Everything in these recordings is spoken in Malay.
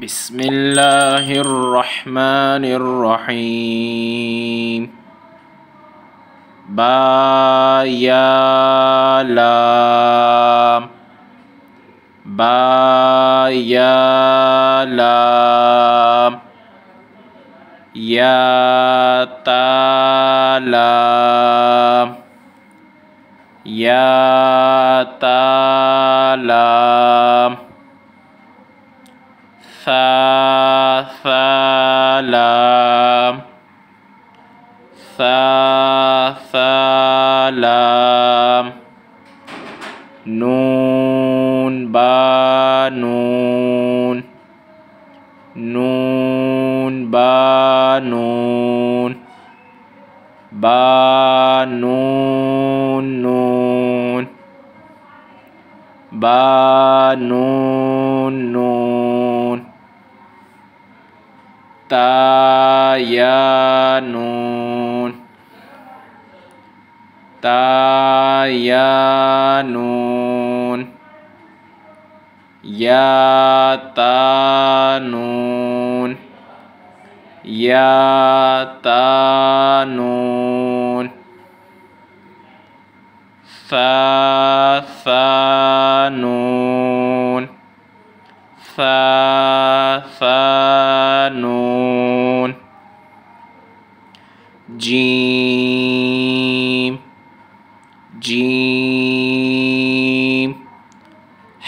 Bismillahirrahmanirrahim. Ba ya lam. Ba ya lam. Ya ta lam. Ya ta lam. Sa lam. Sa lam. Nun ba nun. Nun ba nun. Ba nun nun. Ba nun nun. Ta ya nun. Ta ya nun. Ya ta nun. Ya ta nun. Sa nun. Sa nun. Jim. Jim.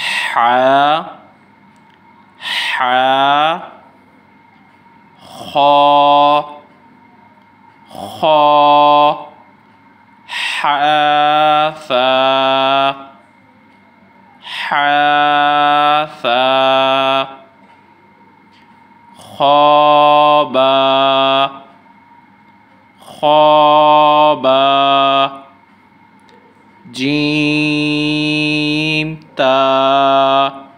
Ha. Ha. Kha. Kha. Hafa. Hafa. Khaba. Khaba. Jim ta.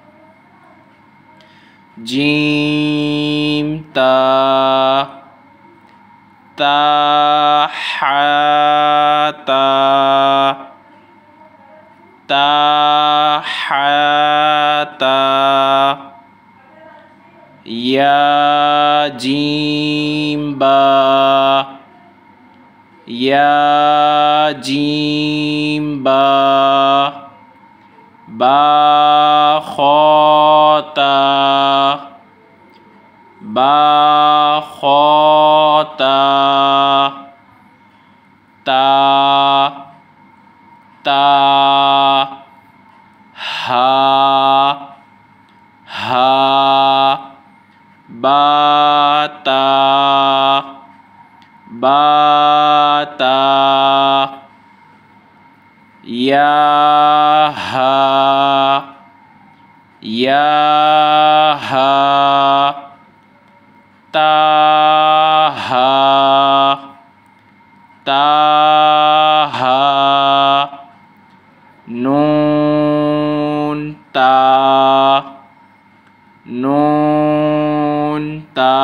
Jim ta. Ta ha ta. Ta ha ta. Ya jim ba. Ya jim ba. Ba khata. Ba khata. Ta. Ta. Ha. Ha. Bata. Bata. Ya ha. Ya ha. Ta ha. Ta ha. Nun ta. Nun ta.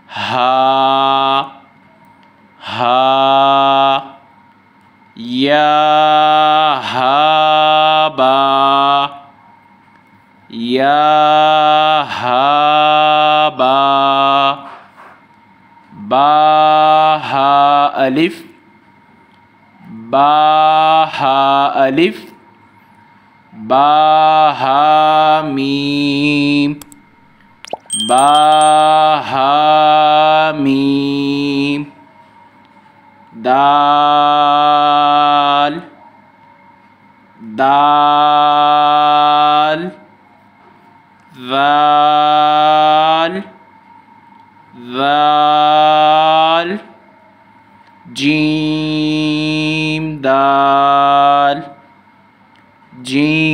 Ha. Ha. Ya ha ba. Ya ha ba. Ba ha alif. Ba ha alif. Ba ha mim. Ba ha mim. Dal. Dal. Zal. Zal. Jim dal. Jim